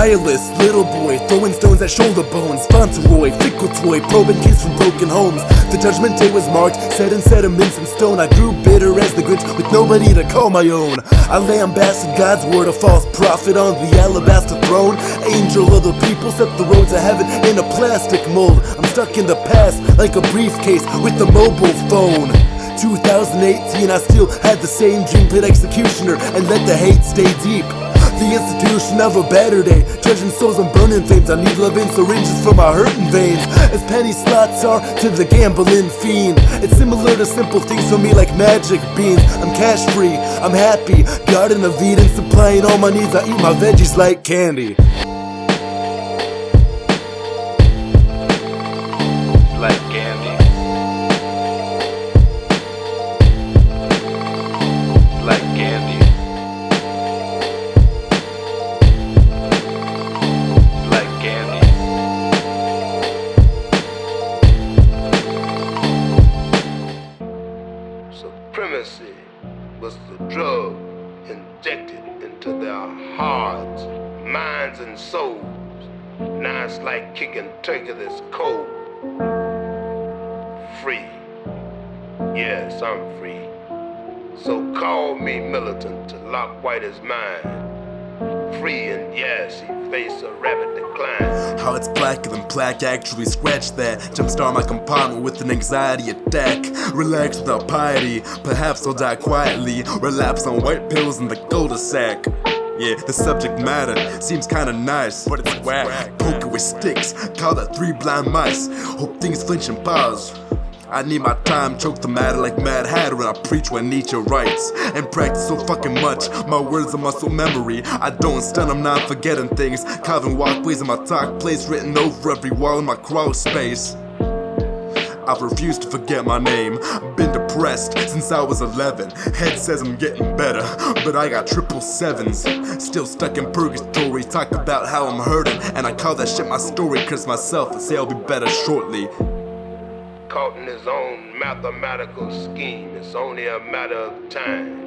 Nihilist, little boy, throwing stones at shoulder bones. Fauntleroy, fickle toy, probing kids from broken homes. The judgment day was marked, set in sediments and stone. I grew bitter as the Grinch with nobody to call my own. I lambasted God's word, a false prophet on the alabaster throne. Angel of the people, set the road to heaven in a plastic mold. I'm stuck in the past like a briefcase with a mobile phone. 2018, I still had the same dream, played executioner and let the hate stay deep. The institution of a better day, judging souls and burning flames. I need love in syringes for my hurting veins, as penny slots are to the gambling fiend. It's similar to simple things for me like magic beans. I'm cash free, I'm happy, Garden of Eden, supplying all my needs. I eat my veggies like candy. Like candy. Like candy. Like candy. Supremacy was the drug injected into their hearts, minds, and souls. Now it's like kicking turkey that's cold. Free. Yes, I'm free. So call me militant to lock white as mine. Free, and yes, he faced a rapid decline. How it's blacker than black, actually scratch that. Jumpstart my compartment with an anxiety attack. Relax without piety, perhaps I'll die quietly. Relapse on white pills in the cul-de-sac. Yeah, the subject matter seems kinda nice, but it's whack. Poker with sticks, call that 3 blind mice. Hope things flinch and pause. I need my time, choke the matter like Mad Hatter, and I preach when Nietzsche writes. And practice so fucking much, my words are muscle memory. I don't stun, I'm not forgetting things. Carving walkways in my talk place, written over every wall in my crawl space. I've refused to forget my name. Been depressed since I was 11. Head says I'm getting better, but I got 777s. Still stuck in purgatory, talk about how I'm hurting, and I call that shit my story. Curse myself and say I'll be better shortly. Caught in his own mathematical scheme, it's only a matter of time.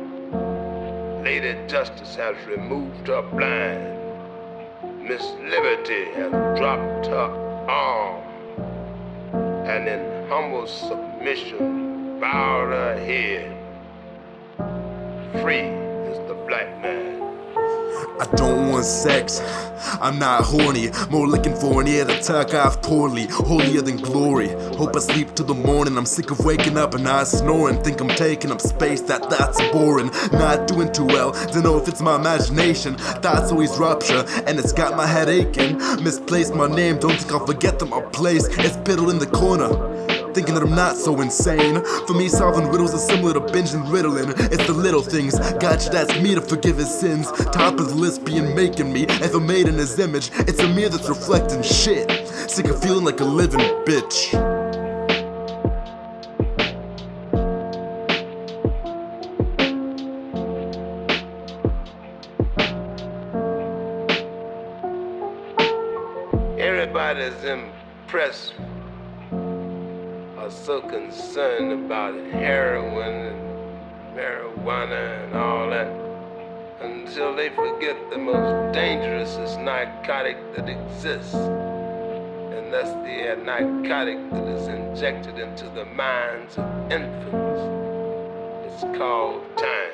Lady Justice has removed her blind. Miss Liberty has dropped her arm, and in humble submission bowed her head. Free is the black man. I don't want sex, I'm not horny. More looking for an ear to talk off poorly. Holier than glory, hope I sleep till the morning. I'm sick of waking up and not snoring. Think I'm taking up space, that's boring. Not doing too well, don't know if it's my imagination. Thoughts always rupture, and it's got my head aching. Misplaced my name, don't think I'll forget that my place is piddled in the corner, thinking that I'm not so insane. For me, solving riddles is similar to binging riddling. It's the little things, God should ask me to forgive his sins. Top of the list being making me, if I'm made in his image, it's a mirror that's reflecting shit. Sick of feeling like a living bitch. Everybody's impressed, are so concerned about heroin and marijuana and all that, until they forget the most dangerous narcotic that exists, and that's the narcotic that is injected into the minds of infants. It's called time.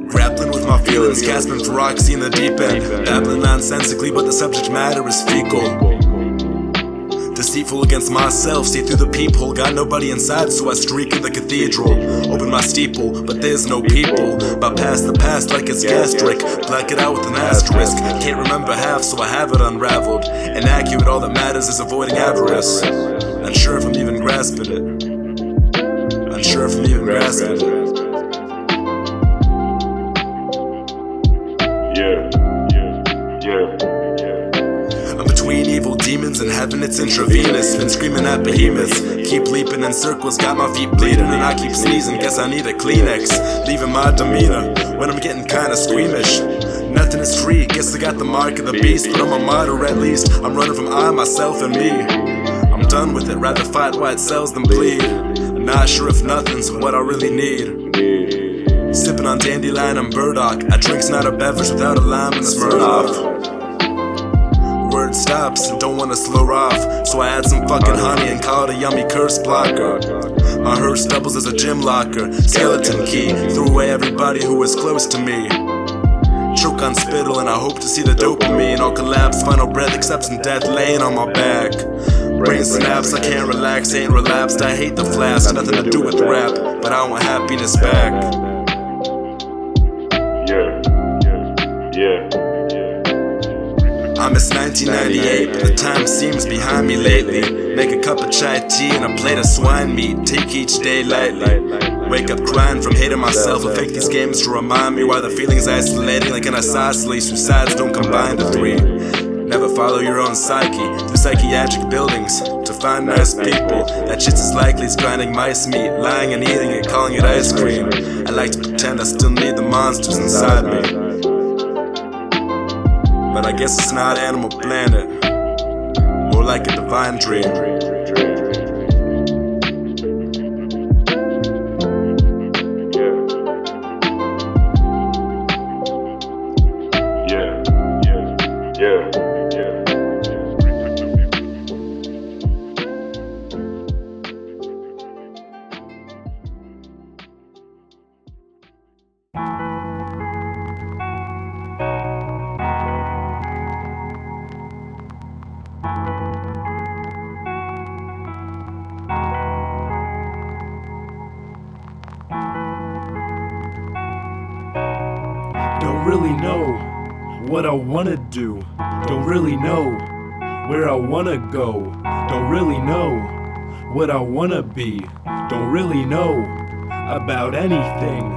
Grappling with my feelings, gasping for oxy in the deep end. Babbling nonsensically, but the subject matter is fecal. Deceitful against myself, see through the peephole. Got nobody inside, so I streak in the cathedral. Open my steeple, but there's no people. Bypass the past like it's gastric. Black it out with an asterisk. Can't remember half, so I have it unraveled. Inaccurate, all that matters is avoiding avarice. Unsure if I'm even grasping it. Unsure if I'm even grasping it. I'm between evil demons and heaven, it's intravenous. Been screaming at behemoths, keep leaping in circles, got my feet bleeding, and I keep sneezing. Guess I need a Kleenex, leaving my demeanor when I'm getting kinda squeamish. Nothing is free, guess I got the mark of the beast, but I'm a martyr at least. I'm running from I, myself, and me. I'm done with it, rather fight white cells than bleed. Not sure if nothing's what I really need. Sipping on dandelion and burdock. I drink's not a beverage without a lime and a Smirnoff. Word stops, don't wanna slow off, so I add some fucking honey and call it a yummy curse blocker. My hearse doubles as a gym locker, skeleton key, threw away everybody who was close to me. Choke on spittle and I hope to see the dopamine. I'll collapse, final breath accepting death laying on my back. Brain snaps, I can't relax, ain't relapsed. I hate the flask, nothing to do with rap, but I want happiness back. I miss 1998, but the time seems behind me lately. Make a cup of chai tea and a plate of swine meat. Take each day lightly. Wake up crying from hating myself. I fake these games to remind me why the feeling's isolating. Like an isosceles whose sides don't combine to three. Never follow your own psyche through psychiatric buildings to find nice people. That shit's as likely as grinding mice meat, lying and eating it, calling it ice cream. I like to pretend I still need the monsters inside me, but I guess it's not Animal Planet, more like a divine dream. Don't really know what I wanna do. Don't really know where I wanna go. Don't really know what I wanna be. Don't really know about anything.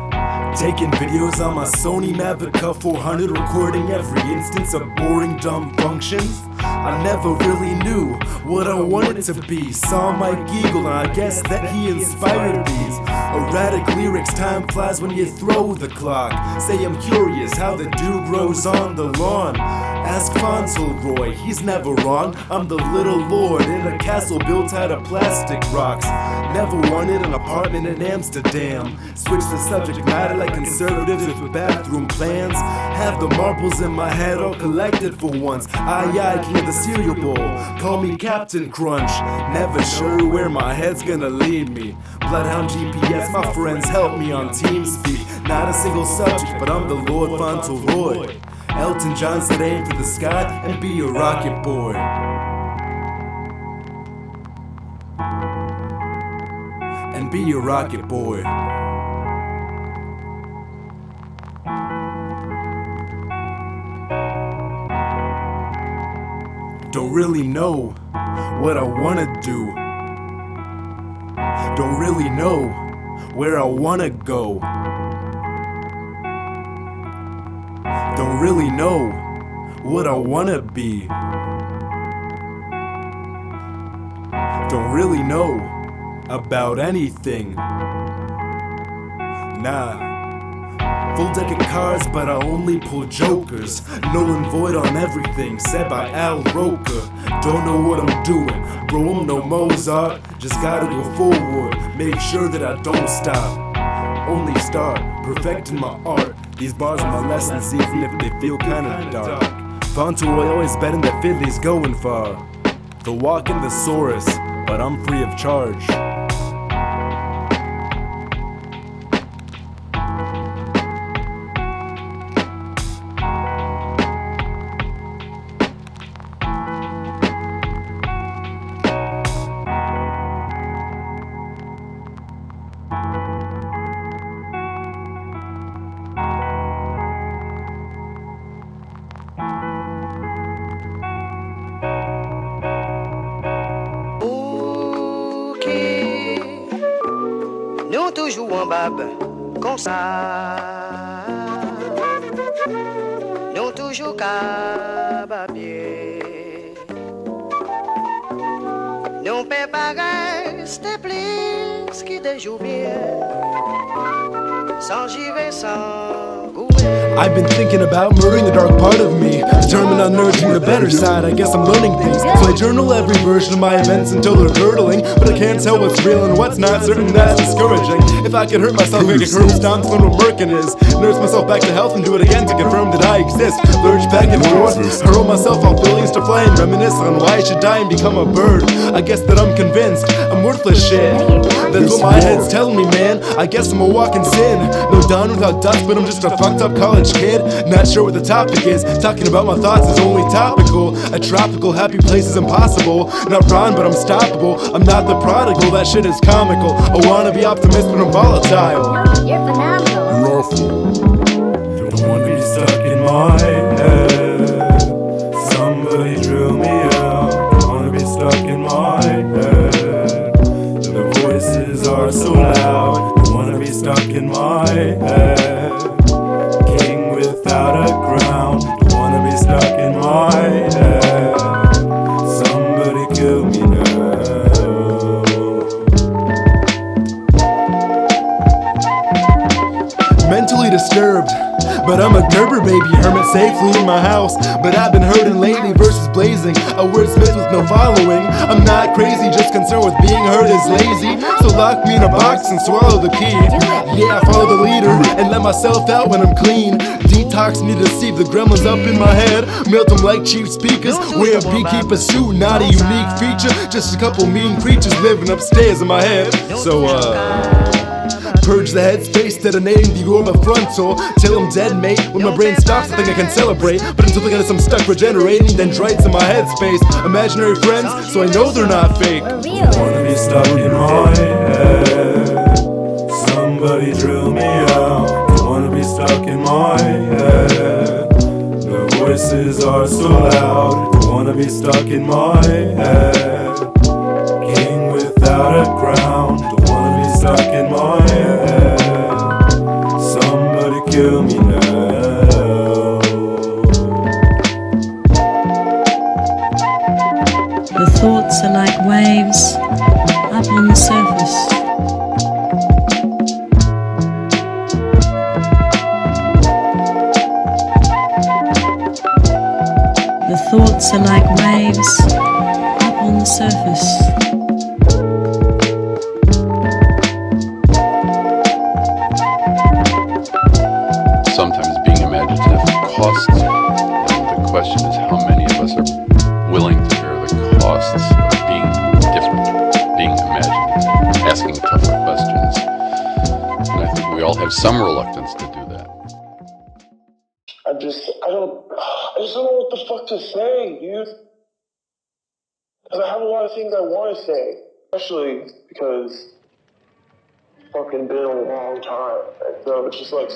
Taking videos on my Sony Mavic 400, recording every instance of boring dumb functions. I never really knew what I wanted to be. Saw Mike Eagle and I guess that he inspired these erratic lyrics. Time flies when you throw the clock. Say I'm curious how the dew grows on the lawn. Ask Fauntleroy, he's never wrong. I'm the little lord in a castle built out of plastic rocks. Never wanted an apartment in Amsterdam. Switch the subject matter like conservatives with bathroom plans. Have the marbles in my head all collected for once. I king of the cereal bowl, call me Captain Crunch. Never sure where my head's gonna lead me. Bloodhound GPS, my friends help me on TeamSpeak. Not a single subject, but I'm the Lord Fauntleroy. Elton John said aim for the sky and be a rocket boy. And be a rocket boy. Don't really know what I wanna do. Don't really know where I wanna go. Don't really know what I wanna be. Don't really know about anything. Nah. Full deck of cards, but I only pull jokers. Null and void on everything, said by Al Roker. Don't know what I'm doing, bro, I'm no Mozart. Just gotta go forward, make sure that I don't stop. Only start perfecting my art. These bars are my lessons, even if they feel kinda dark. Fauntleroy always betting that Fiddly's going far. The walk in the Saurus, but I'm free of charge. Nous toujours en bab, comme ça. Nous toujours cap à pied. Non peut pas rester plus qui te joue bien, sans giver, sans goûter. I've been thinking about murdering the dark part of me, determined on nurturing the better side. I guess I'm learning things, so I journal every version of my events until they're curdling. But I can't tell what's real and what's not, certain that's discouraging. If I could hurt myself, I could curb stomp to learn what Merkin is, nurse myself back to health and do it again to confirm that I exist. Lurch back and forth, hurl myself off buildings to fly and reminisce on why I should die and become a bird. I guess that I'm convinced I'm worthless shit. That's what my head's telling me, man. I guess I'm a walking sin. No dawn without dust, but I'm just a fucked up college kid. Not sure what the topic is. Talking about my thoughts is only topical. A tropical happy place is impossible. Not Ron, but I'm stoppable. I'm not the prodigal, that shit is comical. I wanna be optimist, but I'm volatile. You're phenomenal. You're awful. Don't wanna be stuck in my head. Somebody drill me out. Don't wanna be stuck in my head. The voices are so loud. Don't wanna be stuck in my head. King without a crown. Don't wanna be stuck in my head. Somebody kill me now. Mentally disturbed, but I'm a Gerber baby, hermit safely in my house. But I've been hurting lately, verses blazing, a wordsmith with no following. I'm not crazy, just concerned with being heard as lazy. So lock me in a box and swallow the key. Yeah, I follow the leader and let myself out when I'm clean. Detox me to deceive the gremlins up in my head. Melt them like cheap speakers, wear a beekeeper's suit, not a unique feature. Just a couple mean creatures living upstairs in my head. So purge the headspace, detonating the orb of frontal. Till I'm dead, mate. When my brain stops, I think I can celebrate. But until then, I'm stuck regenerating dendrites in my headspace. Imaginary friends, so I know they're not fake. Real. Wanna be stuck in my head. Somebody drill me out. Don't wanna be stuck in my head. The voices are so loud. Don't wanna be stuck in my head. King without a crown. Don't wanna be stuck in my head. Somebody kill me now. The thoughts are like waves up on the surface. The thoughts are like waves up on the surface. Sometimes being imaginative costs, and the question is how many of us are willing to bear the costs of being different, being imaginative, asking tougher questions. And I think we all have some reluctance to do that. I just don't know what the fuck to say, dude. Because I have a lot of things I want to say, especially because it's fucking been a long time. And so it's just like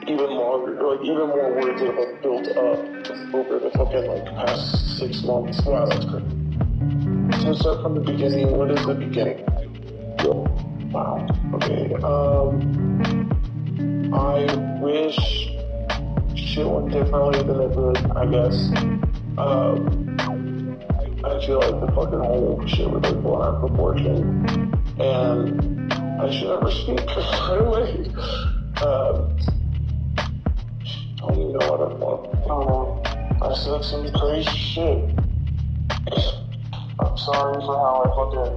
even longer, like even more words that have like built up over the fucking like past 6 months. Wow, that's crazy. So start from the beginning. What is the beginning? Wow. Okay. I wish shit went differently than it did, I guess. I feel like the fucking whole shit was like blown out of proportion. And I should never speak right away. I don't even know what I want. I don't know. I said some crazy shit. I'm sorry for how I fucking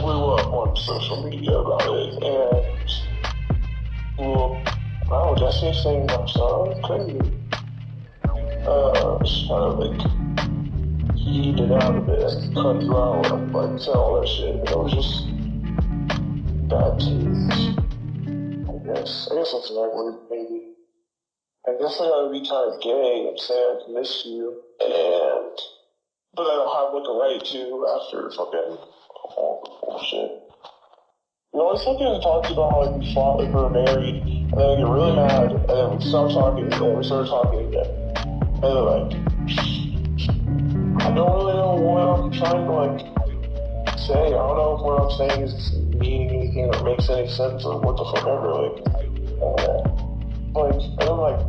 blew up on social media about it. And, well, wow, that's just saying I'm sorry. Crazy. Just kind of like eat it out of it and cut you out and like say all that shit. And it was just bad taste. I guess that's the right word, maybe. I guess I gotta be kind of gay and say I miss you, but I don't have like a right to after fucking all bullshit. You know, I fucking talked about how like we fought like we were married, and then we get really mad, and then we stop talking, and then we start talking again. And then like, I don't really know what I'm trying to like say. I don't know if what I'm saying is meaning anything or makes any sense or what the fuck ever. Like, and then like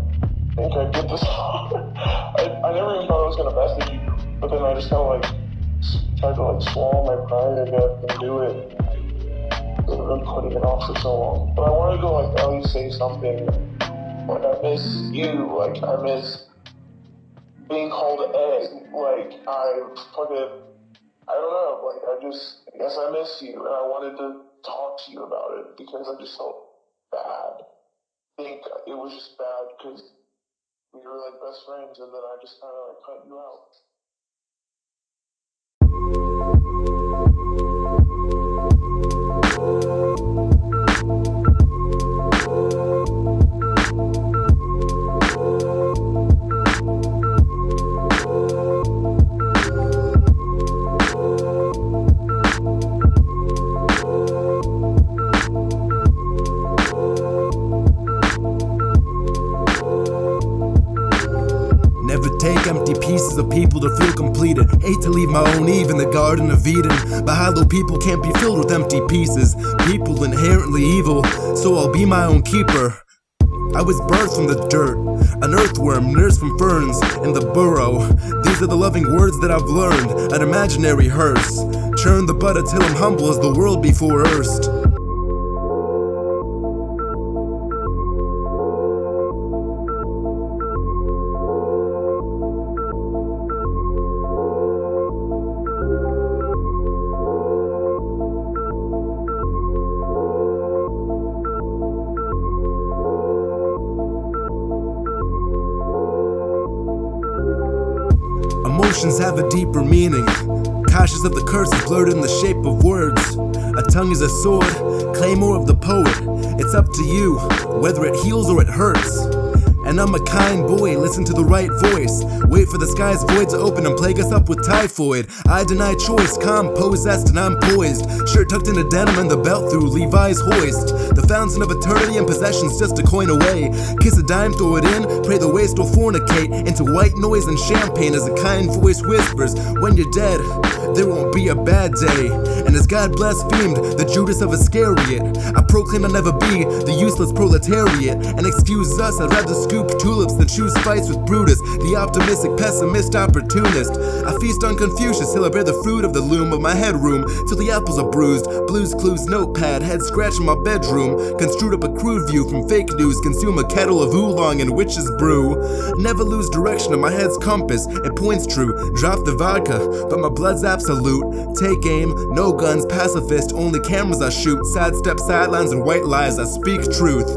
think I did this. I never even thought I was gonna message you, but then I just kind of like tried to like swallow my pride, I guess, and do it. I've been putting it off for so long, but I wanted to like at least say something. Like I miss you, like I miss being called Ed, like I don't know, like I guess I miss you, and I wanted to talk to you about it because I just felt bad. I think it was just bad because we were like best friends, and then I just kind of like cut you out. Never take empty pieces of people to feel completed. Hate to leave my own Eve in the Garden of Eden, but hollow people can't be filled with empty pieces. People inherently evil, so I'll be my own keeper. I was birthed from the dirt, an earthworm nursed from ferns in the burrow. These are the loving words that I've learned, an imaginary hearse. Churn the butter till I'm humble as the world before erst. Emotions have a deeper meaning. Cautious of the curses blurred in the shape of words. A tongue is a sword, claymore of the poet. It's up to you, whether it heals or it hurts. And I'm a kind boy, listen to the right voice. Wait for the sky's void to open and plague us up with typhoid. I deny choice, calm, possessed, and I'm poised. Shirt tucked into denim and the belt through Levi's hoist. The fountain of eternity and possessions just a coin away. Kiss a dime, throw it in, pray the waste will fornicate into white noise and champagne as a kind voice whispers, when you're dead, there won't be a bad day. And as God blasphemed the Judas of Iscariot, I proclaim I'll never be the useless proletariat. And excuse us, I'd rather scoop tulips than choose fights with Brutus, the optimistic pessimist opportunist. I feast on Confucius till I bear the fruit of the loom of my headroom, till the apples are bruised. Blues Clues notepad, head scratch in my bedroom. Construed up a crude view from fake news, consume a kettle of oolong and witch's brew. Never lose direction of my head's compass, it points true. Drop the vodka, but my blood's absolute. Take aim, no guns, pacifist, only cameras I shoot. Sidestep sidelines and white lies, I speak truth.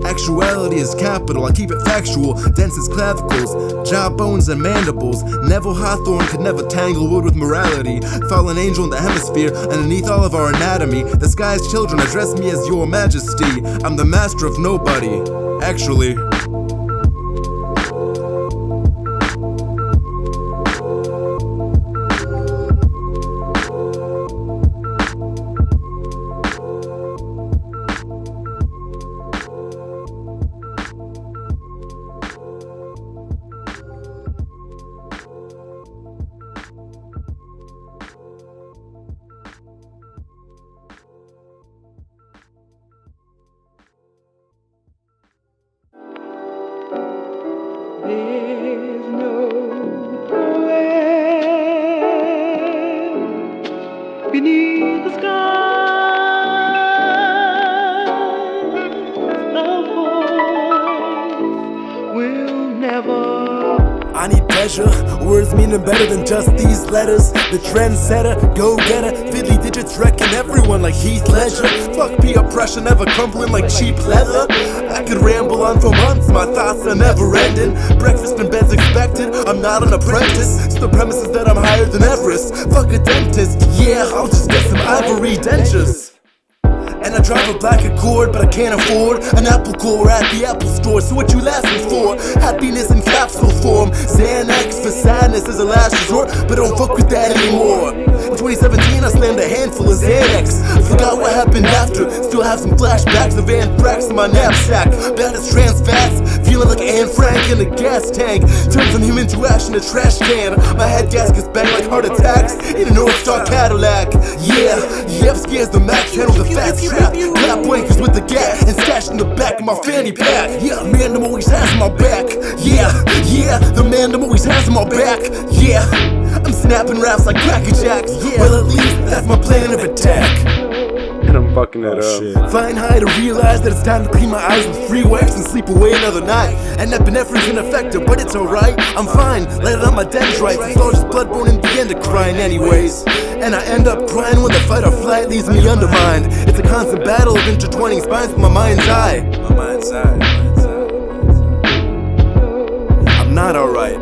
Actuality is capital, I keep it factual. Dense as clavicles, jawbones and mandibles. Neville Hawthorne could never tangle wood with morality. Fallen angel in the hemisphere, underneath all of our anatomy. The sky's children address me as your majesty. I'm the master of nobody, actually. There's no poem beneath the sky. The voice will never. I need pleasure, words meaning better than just these letters. The trendsetter, go-getter, fiddly digits wrecking everyone like Heath Ledger. Fuck peer pressure, never crumbling like cheap leather. I could ramble on for months, my thoughts are never ending. Breakfast in bed's expected, I'm not an apprentice. It's the premises that I'm higher than Everest. Fuck a dentist, yeah, I'll just get some ivory dentures. And I drive a black Accord, but I can't afford an Apple core at the Apple store. So what you laughing for? Happiness in capsule form. Xanax for sadness is a last resort, but don't fuck with that anymore. In 2017 I slammed a handful of Xanax. Forgot what happened after, still have some flashbacks of anthrax in my knapsack. Bad as trans fats, feeling like Anne Frank in a gas tank. Turns from human to ash in a trash can. My head gaskets bang like heart attacks in a North Star Cadillac. Yeah, yep, scares the max, handle the fat strap. Clap wankers with the gat and stashed in the back of my fanny pack. Yeah, man, I'm always has my back. Yeah, the man I'm always has my back. Yeah, I'm snapping raps like Cracker Jacks. Yeah, well at least that's my plan of attack. And I'm fucking it up. Flying high to realize that it's time to clean my eyes with free wax and sleep away another night. And epinephrine's ineffective, but it's alright. I'm fine, let it on my dendrites. It's all just bloodborne in the end of crying anyways. And I end up crying when the fight or flight leaves me undermined. It's a constant battle of intertwining spines with my mind's eye. I'm not alright.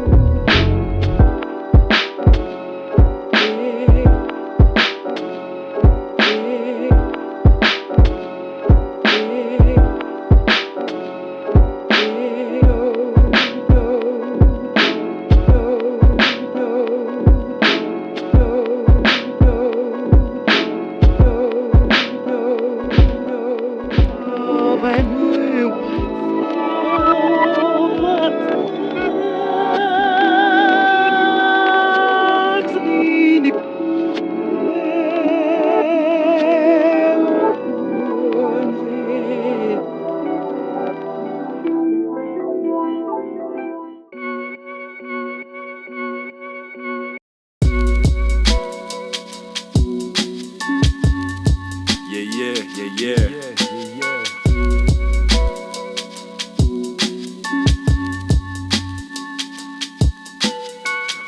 Yeah.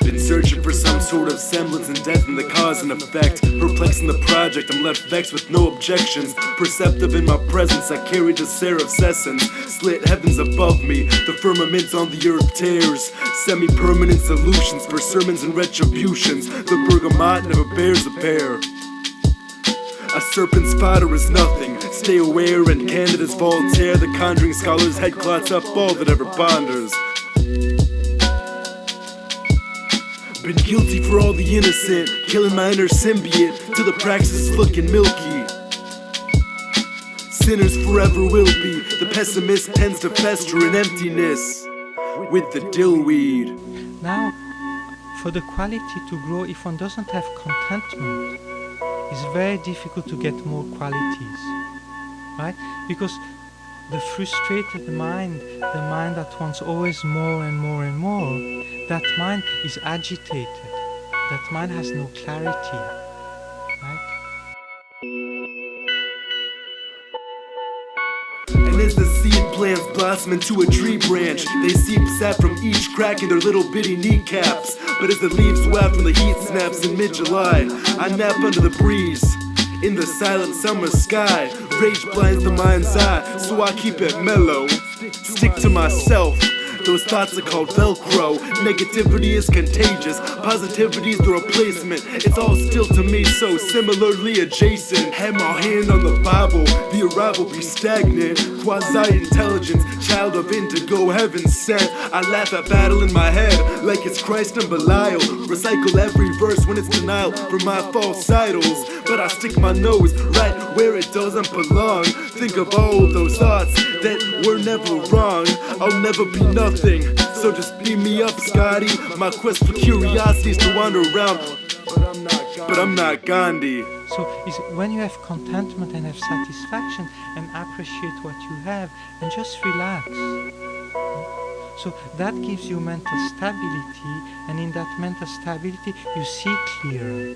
Been searching for some sort of semblance and death in the cause and effect. Perplexing the project, I'm left vexed with no objections. Perceptive in my presence, I carry the seraph's essence. Slit heavens above me, the firmament on the earth tears. Semi-permanent solutions for sermons and retributions. The bergamot never bears a pair. A serpent spotter is nothing. Stay aware and candid as Voltaire. The conjuring scholar's head clots up all that ever ponders. Been guilty for all the innocent, killing my inner symbiote till the praxis is looking milky. Sinners forever will be. The pessimist tends to fester in emptiness with the dillweed. Now, for the quality to grow, if one doesn't have contentment, it's very difficult to get more qualities, right? Because the frustrated mind, the mind that wants always more and more and more, that mind is agitated. That mind has no clarity, right? And as the seed plants blossom into a tree branch, they seep sap from each crack in their little bitty kneecaps. But as the leaves waft when the heat snaps in mid-July, I nap under the breeze in the silent summer sky. Rage blinds the mind's eye, so I keep it mellow. Stick to myself. Those thoughts are called Velcro. Negativity is contagious. Positivity is the replacement. It's all still to me so similarly adjacent. Had my hand on the Bible, the arrival be stagnant. Quasi-intelligence, child of indigo, heaven sent. I laugh at battle in my head like it's Christ and Belial. Recycle every verse when it's denial for my false idols. But I stick my nose right where it doesn't belong. Think of all those thoughts that were never wrong. I'll never be nothing, so just beam me up, Scotty. My quest for curiosity is to wander around, but I'm not Gandhi. So it's when you have contentment and have satisfaction and appreciate what you have and just relax. So that gives you mental stability, and in that mental stability you see clearer.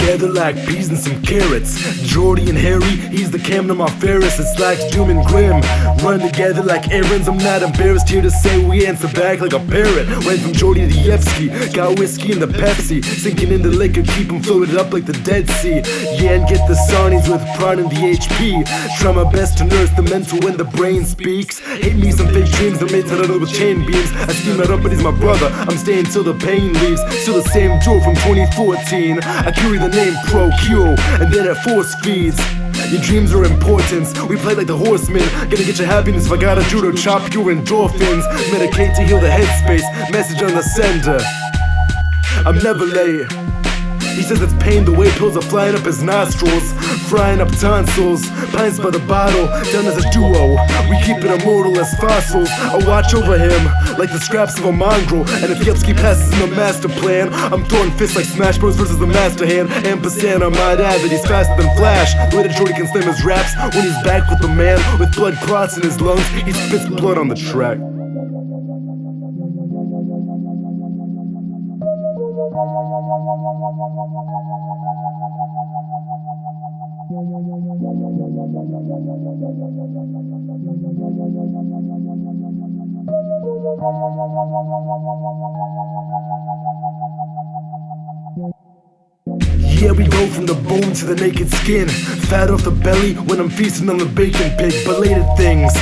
together like peas and some carrots. Jordy and Harry, he's the Camden of my Ferris. It's like doom and grim, run together like errands. I'm not embarrassed here to say we answer back like a parrot. Went from Jordy to Yevsky, got whiskey in the Pepsi, sinking in the liquor, keep 'em floated up like the Dead Sea. Yeah, and get the sarnies with pride and the HP. Try my best to nurse the mental when the brain speaks. Hate me some fake dreams, they're made to little with chain beams. I scheme it up, but he's my brother, I'm staying till the pain leaves. Still the same duo from 2014. I carry the name Pro Q, and then it force feeds. Your dreams are important, we play like the horsemen. Gonna get your happiness if I gotta judo chop your endorphins. Medicate to heal the headspace, message on the sender. I'm never late. He says it's pain the way pills are flying up his nostrils, frying up tonsils. Pints by the bottle, done as a duo. We keep it immortal as fossils. I watch over him like the scraps of a mongrel. And if Yevsky passes in the master plan, I'm throwing fists like Smash Bros versus the Master Hand. And Passant, I might add that he's faster than Flash. The way that Jordy can slam his raps when he's back with the man with blood clots in his lungs. He spits blood on the track. Yeah, we go from the bone to the naked skin. Fat off the belly when I'm feasting on the bacon pig. Belated things,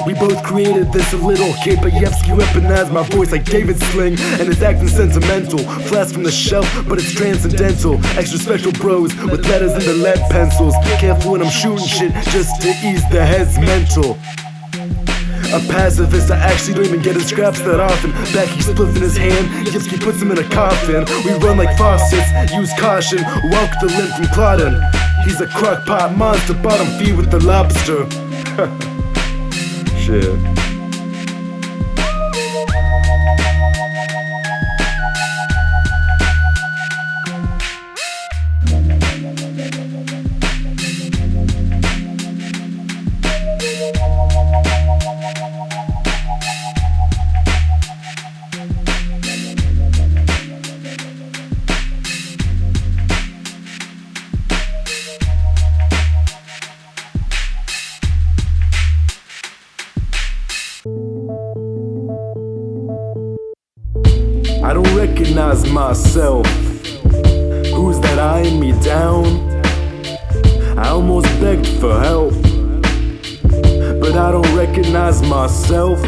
we both created this a little kid. But Yevsky weaponized my voice like David Sling, and it's acting sentimental. Flash from the shelf, but it's transcendental. Extra special bros with letters and the lead pencils. Careful when I'm shooting shit just to ease the head's mental. A pacifist, I actually don't even get his scraps that often. Backy spliff in his hand, Yevsky puts him in a coffin. We run like faucets, use caution, walk the limb from clotting. He's a crock pot monster, bottom feed with the lobster. Shit. I don't recognize myself. Who's that eyeing me down? I almost begged for help, but I don't recognize myself.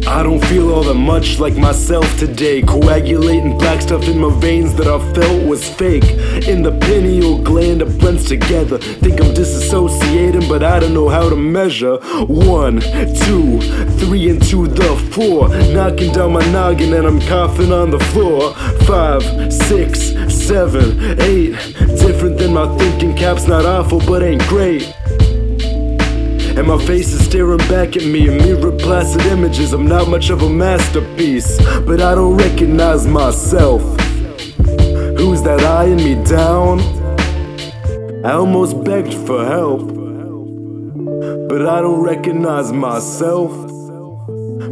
I don't feel all that much like myself today. Coagulating black stuff in my veins that I felt was fake. In the pineal gland it blends together. Think I'm disassociating, but I don't know how to measure. 1, 2, 3 into the 4. Knocking down my noggin and I'm coughing on the floor. 5, 6, 7, 8. Different than my thinking cap's not awful but ain't great. And my face is staring back at me in mirrored placid images. I'm not much of a masterpiece, but I don't recognize myself. Who's that eyeing me down? I almost begged for help, but I don't recognize myself.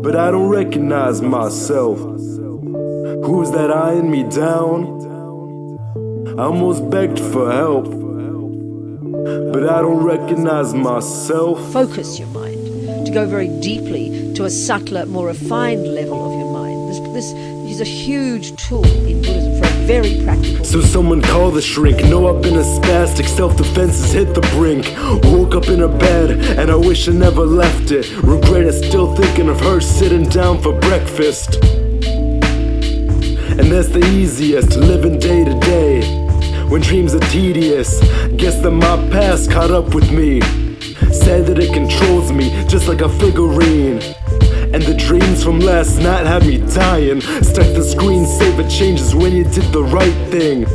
But I don't recognize myself. Who's that eyeing me down? I almost begged for help, but I don't recognize myself. Focus your mind, to go very deeply to a subtler, more refined level of your mind. This is a huge tool in Buddhism for a very practical. So someone call the shrink. No, I've been a spastic, self-defense has hit the brink. Woke up in a bed and I wish I never left it. Regret it, still thinking of her sitting down for breakfast. And that's the easiest, living day to day. When dreams are tedious, guess that my past caught up with me. Said that it controls me, just like a figurine. And the dreams from last night had me dying. Stuck the screensaver changes when you did the right thing.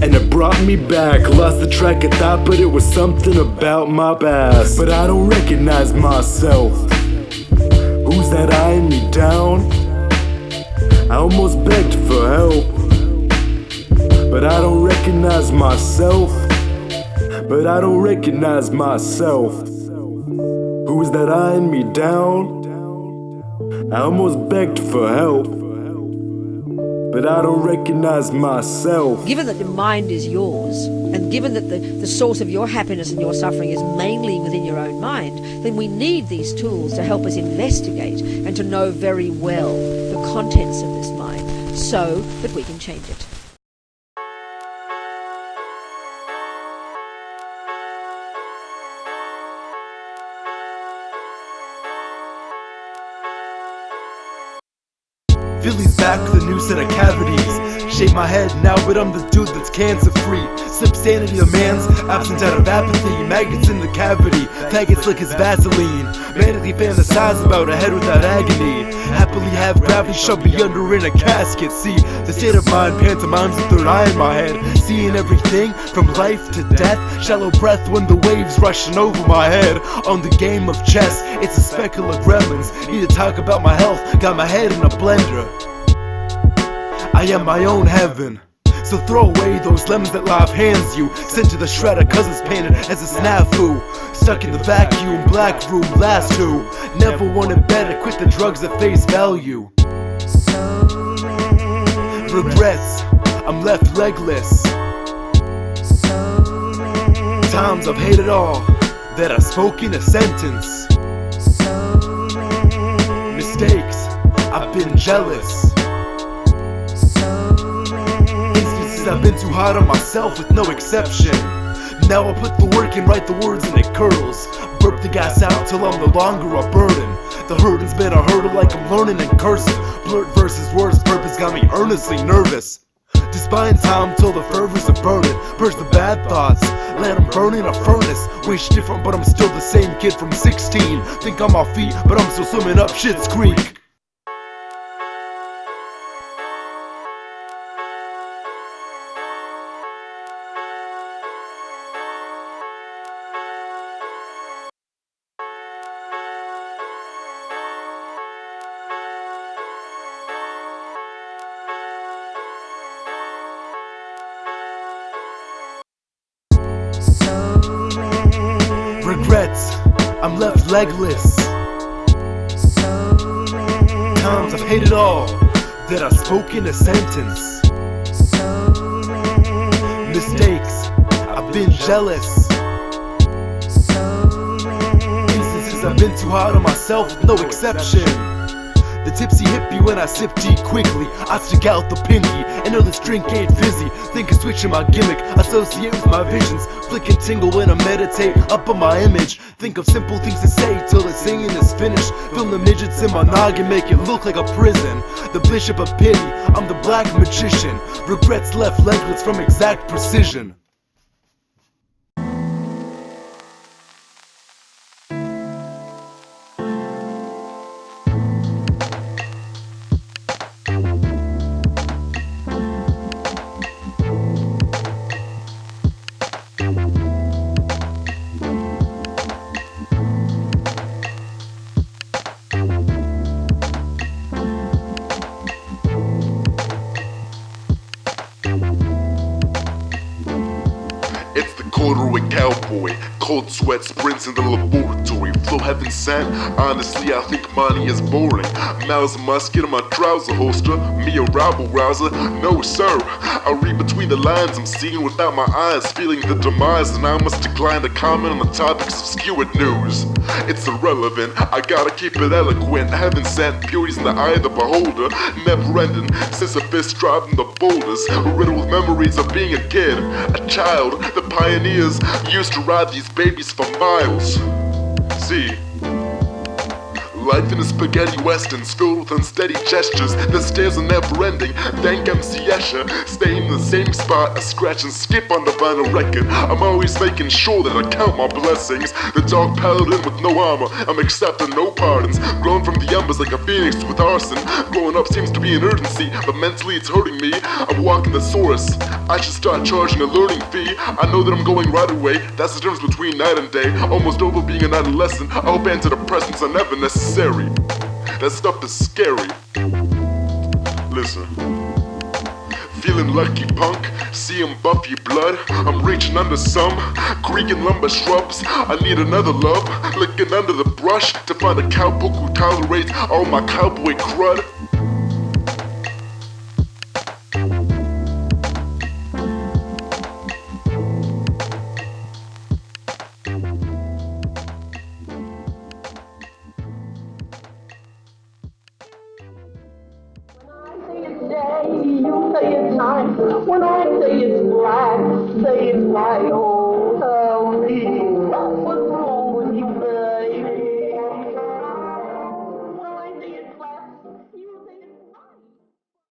And it brought me back, lost the track of thought, but it was something about my past. But I don't recognize myself. Who's that eyeing me down? I almost begged for help, but I don't recognize myself. But I don't recognize myself. Who's that eyeing me down? I almost begged for help, but I don't recognize myself. Given that the mind is yours, and given that the source of your happiness and your suffering is mainly within your own mind, then we need these tools to help us investigate and to know very well the contents of this mind so that we can change it. Fiddly's back with a new set of cavities. Shake my head now, but I'm the dude that's cancer-free. Subsanity demands, absent out of apathy. Maggots in the cavity, faggots lick his Vaseline. Manically fantasize about a head without agony. Happily have gravity shove me under in a casket. See, the state of mind pantomimes the third eye in my head. Seeing everything from life to death. Shallow breath when the waves rushing over my head. On the game of chess, it's a speckle of gremlins. Need to talk about my health, got my head in a blender. I am my own heaven. So throw away those lemons that life hands you. Sent to the shredder cause it's painted as a snafu. Stuck in the vacuum, black room, last two. Never wanted better, quit the drugs at face value. Regrets, I'm left legless. Times I've hated all that I spoke in a sentence. Mistakes, I've been jealous. I've been too hard on myself with no exception. Now I put the work in, write the words and it curls. Burp the gas out till I'm no longer a burden. The hurdle's been a hurdle like I'm learning in cursive. Blurt versus words, purpose got me earnestly nervous. Just buying time till the fervor's averted. Purge the bad thoughts, let them burn in a furnace. Wish different but I'm still the same kid from 16. Think on my feet but I'm still swimming up Shit's Creek. Regrets, I'm left legless. Times I've hated all that I spoke in a sentence. Mistakes, I've been jealous. Instances I've been too hard on myself with no exception. The tipsy hippie when I sip tea quickly. I stick out the pinky and know this drink ain't fizzy. Think of switching my gimmick, associate with my visions. Flick and tingle when I meditate up on my image. Think of simple things to say till the singing is finished. Film the midgets in my noggin, make it look like a prison. The bishop of pity, I'm the black magician. Regrets left legless from exact precision. Corduroy cowboy, cold sweat sprints in the laboratory. Flow heaven sent, honestly I think money is boring. Malice musket in my trouser holster, me a rabble rouser, no sir. I read between the lines, I'm seeing without my eyes, feeling the demise, and I must decline to comment on the topics of skewered news. It's irrelevant, I gotta keep it eloquent. Heaven sent, beauty's in the eye of the beholder, never ending, Sisyphus driving the boulders, riddled with memories of being a kid, a child. The pioneers used to ride these babies for miles. See, life in a spaghetti westerns filled with unsteady gestures. The stairs are never ending. Thank MC Escher. Stay in the same spot, I scratch and skip on the vinyl record. I'm always making sure that I count my blessings. The dark paladin with no armor, I'm accepting no pardons. Grown from the embers like a phoenix with arson. Growing up seems to be an urgency, but mentally it's hurting me. I'm walking the source, I should start charging a learning fee. I know that I'm going right away, that's the difference between night and day. Almost over being an adolescent, I hope antidepressants are never necessary. That stuff is scary. Listen. Feeling lucky punk, seeing buffy blood. I'm reaching under some creaking lumber shrubs. I need another love, looking under the brush to find a cowpoke who tolerates all my cowboy crud. say it's night, when I say it's black, say it's white. Oh.